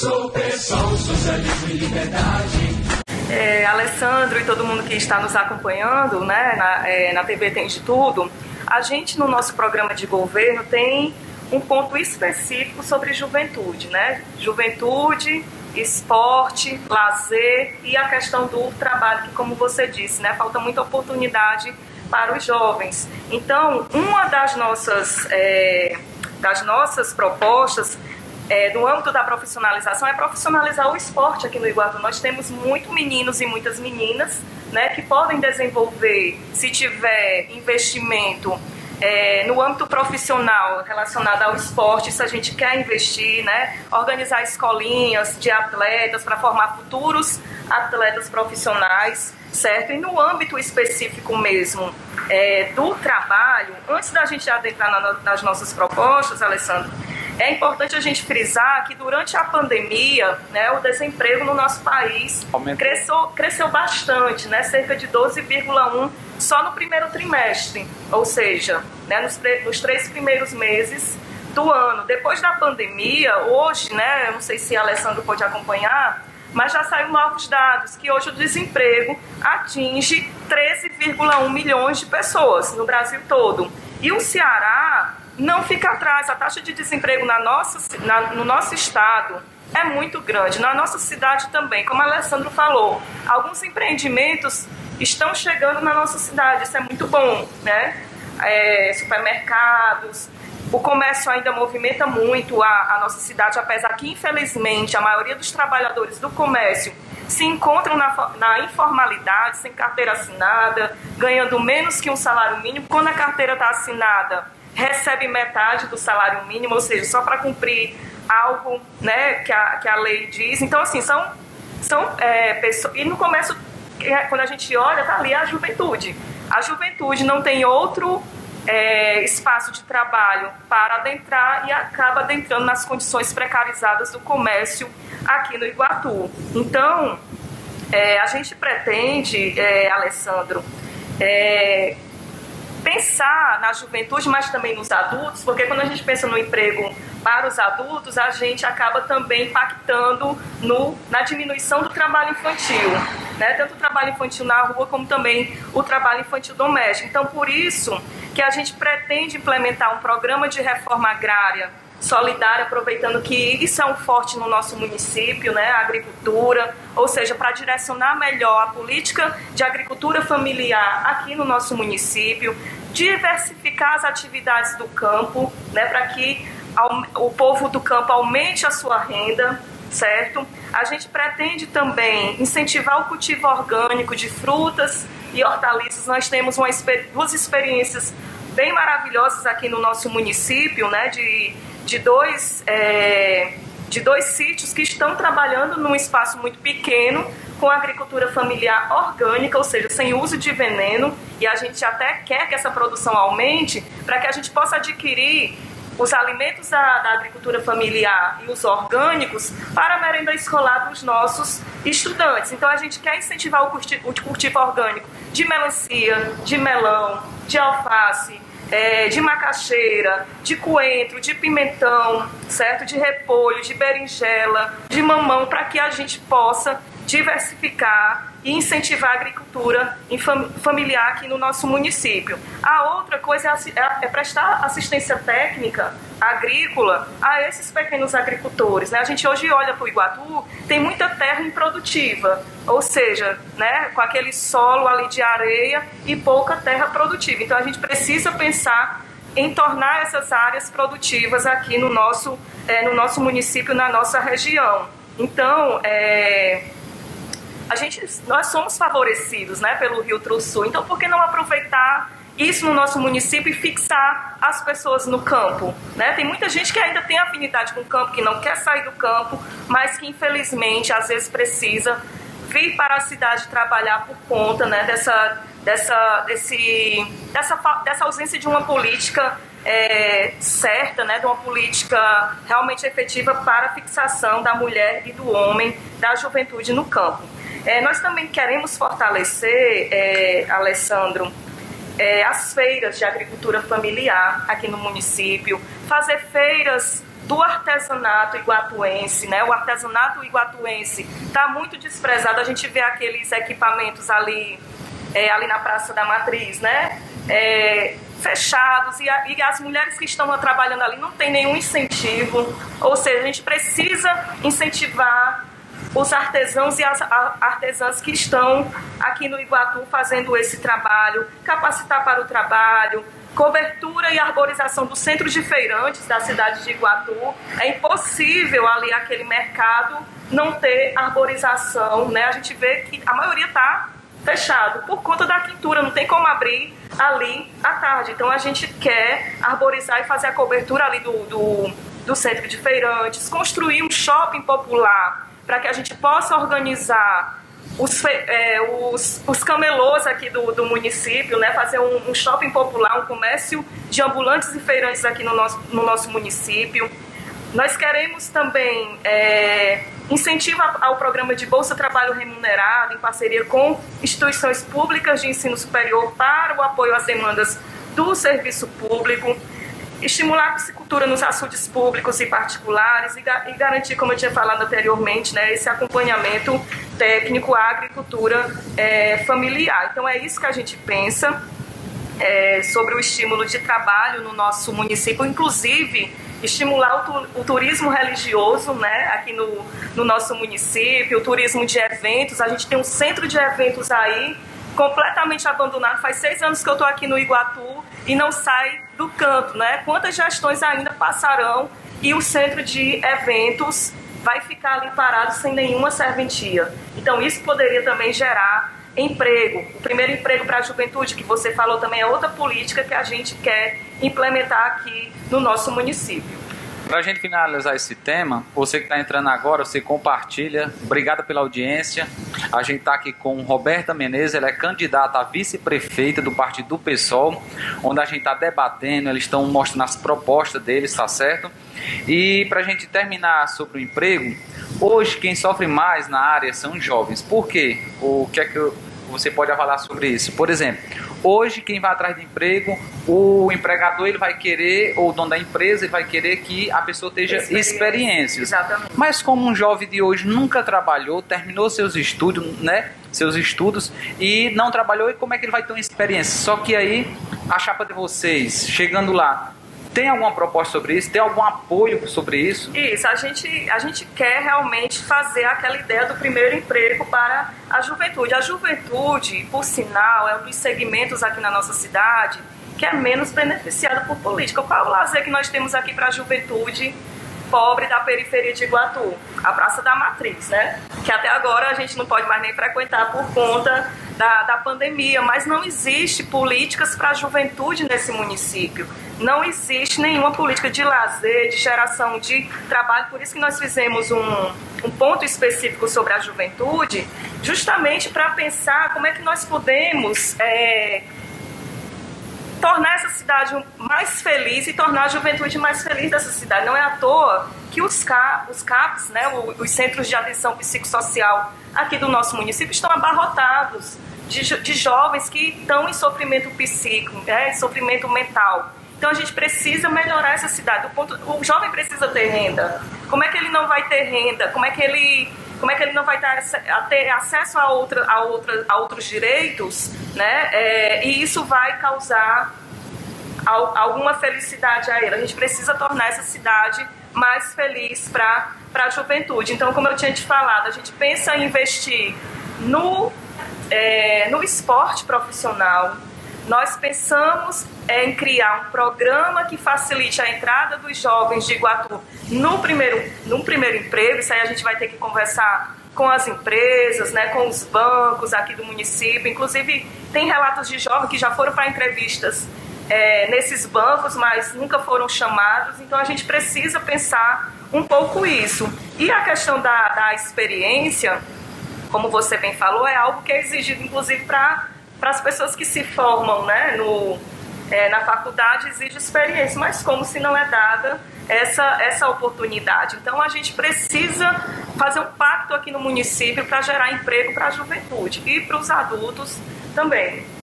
sou PSOL, socialismo e liberdade. Alessandro e todo mundo que está nos acompanhando, né, na TV Tem de Tudo, a gente no nosso programa de governo tem um ponto específico sobre juventude, né? Juventude, esporte, lazer e a questão do trabalho, que como você disse, né, falta muita oportunidade para os jovens. Então, uma das nossas propostas no âmbito da profissionalização é profissionalizar o esporte aqui no Iguatu. Nós temos muitos meninos e muitas meninas, né, que podem desenvolver, se tiver investimento no âmbito profissional relacionado ao esporte, isso a gente quer investir, né, organizar escolinhas de atletas para formar futuros atletas profissionais, certo? E no âmbito específico mesmo do trabalho, antes da gente adentrar nas nossas propostas, Alessandro, é importante a gente frisar que durante a pandemia, né, o desemprego no nosso país cresceu bastante, né, cerca de 12,1% só no primeiro trimestre, ou seja, né, nos 3 primeiros meses do ano. Depois da pandemia, hoje, né, eu não sei se a Alessandro pode acompanhar, mas já saíram novos dados que hoje o desemprego atinge 13,1 milhões de pessoas no Brasil todo. E o Ceará não fica atrás. A taxa de desemprego no nosso estado é muito grande, na nossa cidade também. Como a Alessandro falou, alguns empreendimentos estão chegando na nossa cidade, isso é muito bom, né? Supermercados, o comércio ainda movimenta muito a nossa cidade, apesar que, infelizmente, a maioria dos trabalhadores do comércio se encontram na informalidade, sem carteira assinada, ganhando menos que um salário mínimo. Quando a carteira está assinada, recebe metade do salário mínimo, ou seja, só para cumprir algo, né, que a lei diz. Então, assim, são pessoas... E no comércio, quando a gente olha, está ali a juventude. A juventude não tem outro espaço de trabalho para adentrar e acaba adentrando nas condições precarizadas do comércio aqui no Iguatu. Então, a gente pretende, Alessandro, pensar na juventude, mas também nos adultos, porque quando a gente pensa no emprego para os adultos, a gente acaba também impactando na diminuição do trabalho infantil, né? Tanto o trabalho infantil na rua, como também o trabalho infantil doméstico. Então, por isso que a gente pretende implementar um programa de reforma agrária solidária, aproveitando que isso é um forte no nosso município, né, a agricultura, ou seja, para direcionar melhor a política de agricultura familiar aqui no nosso município, diversificar as atividades do campo, né, para que o povo do campo aumente a sua renda, certo? A gente pretende também incentivar o cultivo orgânico de frutas e hortaliças. Nós temos duas experiências bem maravilhosas aqui no nosso município, né, de dois sítios que estão trabalhando num espaço muito pequeno com agricultura familiar orgânica, ou seja, sem uso de veneno, e a gente até quer que essa produção aumente para que a gente possa adquirir os alimentos da agricultura familiar e os orgânicos para a merenda escolar dos nossos estudantes. Então a gente quer incentivar o cultivo orgânico de melancia, de melão, de alface, de macaxeira, de coentro, de pimentão, certo? De repolho, de berinjela, de mamão, para que a gente possa diversificar e incentivar a agricultura familiar aqui no nosso município. A outra coisa é prestar assistência técnica agrícola a esses pequenos agricultores, né? A gente hoje olha para o Iguatu, tem muita terra improdutiva, ou seja, né, com aquele solo ali de areia e pouca terra produtiva. Então a gente precisa pensar em tornar essas áreas produtivas aqui no nosso município, na nossa região. Então, nós somos favorecidos, né, pelo Rio Tru-Sul, então por que não aproveitar isso no nosso município e fixar as pessoas no campo, né? Tem muita gente que ainda tem afinidade com o campo, que não quer sair do campo, mas que infelizmente às vezes precisa vir para a cidade trabalhar por conta, né, dessa ausência de uma política certa, né, de uma política realmente efetiva para a fixação da mulher e do homem, da juventude no campo. Nós também queremos fortalecer, Alessandro, as feiras de agricultura familiar aqui no município, fazer feiras do artesanato iguatuense, né? O artesanato iguatuense está muito desprezado. A gente vê aqueles equipamentos ali na Praça da Matriz, né? Fechados, e as mulheres que estão trabalhando ali não têm nenhum incentivo. Ou seja, a gente precisa incentivar os artesãos e as artesãs que estão aqui no Iguatu fazendo esse trabalho, capacitar para o trabalho, cobertura e arborização dos centros de feirantes da cidade de Iguatu. É impossível ali aquele mercado não ter arborização, né? A gente vê que a maioria está fechado por conta da quintura, não tem como abrir ali à tarde. Então a gente quer arborizar e fazer a cobertura ali do centro de feirantes, construir um shopping popular para que a gente possa organizar os camelôs aqui do município, né? Fazer um shopping popular, um comércio de ambulantes e feirantes aqui no nosso município. Nós queremos também incentivo ao programa de Bolsa Trabalho Remunerado, em parceria com instituições públicas de ensino superior para o apoio às demandas do serviço público, estimular a piscicultura nos açudes públicos e particulares e garantir, como eu tinha falado anteriormente, né, esse acompanhamento técnico à agricultura familiar. Então é isso que a gente pensa sobre o estímulo de trabalho no nosso município, inclusive estimular o turismo religioso, né, aqui no nosso município, o turismo de eventos. A gente tem um centro de eventos aí completamente abandonado. Faz 6 anos que eu estou aqui no Iguatu e não sai do canto, né? Quantas gestões ainda passarão e o centro de eventos vai ficar ali parado sem nenhuma serventia? Então isso poderia também gerar emprego. O primeiro emprego para a juventude, que você falou também, é outra política que a gente quer implementar aqui no nosso município. Para a gente finalizar esse tema, você que está entrando agora, você compartilha. Obrigado pela audiência. A gente está aqui com Roberta Menezes, ela é candidata a vice-prefeita do partido do PSOL, onde a gente está debatendo, eles estão mostrando as propostas deles, tá certo? E para a gente terminar sobre o emprego, hoje quem sofre mais na área são os jovens. Por quê? O que é que você pode avaliar sobre isso? Por exemplo, hoje quem vai atrás de emprego, o empregador ele vai querer, ou o dono da empresa ele vai querer que a pessoa tenha experiências. Exatamente. Mas como um jovem de hoje nunca trabalhou, terminou seus estudos, né? Seus estudos e não trabalhou, e como é que ele vai ter uma experiência? Só que aí a chapa de vocês, chegando lá, tem alguma proposta sobre isso? Tem algum apoio sobre isso? Isso, a gente quer realmente fazer aquela ideia do primeiro emprego para a juventude. A juventude, por sinal, é um dos segmentos aqui na nossa cidade que é menos beneficiado por política. Qual é o lazer que nós temos aqui para a juventude pobre da periferia de Iguatu? A Praça da Matriz, né? Que até agora a gente não pode mais nem frequentar por conta da pandemia, mas não existe políticas para a juventude nesse município. Não existe nenhuma política de lazer, de geração de trabalho. Por isso que nós fizemos um ponto específico sobre a juventude, justamente para pensar como é que nós podemos tornar essa cidade mais feliz e tornar a juventude mais feliz dessa cidade. Não é à toa que os CAPs, né, os Centros de Atenção Psicossocial aqui do nosso município, estão abarrotados de jovens que estão em sofrimento psíquico, em sofrimento mental. Então a gente precisa melhorar essa cidade. O jovem precisa ter renda. Como é que ele não vai ter renda? Como é que ele não vai ter acesso a outros direitos, né? E isso vai causar alguma felicidade a ele. A gente precisa tornar essa cidade mais feliz para a juventude. Então, como eu tinha te falado, a gente pensa em investir no esporte profissional. Nós pensamos em criar um programa que facilite a entrada dos jovens de Iguatu no primeiro emprego. Isso aí a gente vai ter que conversar com as empresas, né, com os bancos aqui do município. Inclusive, tem relatos de jovens que já foram para entrevistas nesses bancos, mas nunca foram chamados. Então, a gente precisa pensar um pouco isso. E a questão da experiência, como você bem falou, é algo que é exigido, inclusive, para as pessoas que se formam, né, na faculdade, exige experiência, mas como se não é dada essa oportunidade. Então a gente precisa fazer um pacto aqui no município para gerar emprego para a juventude e para os adultos também.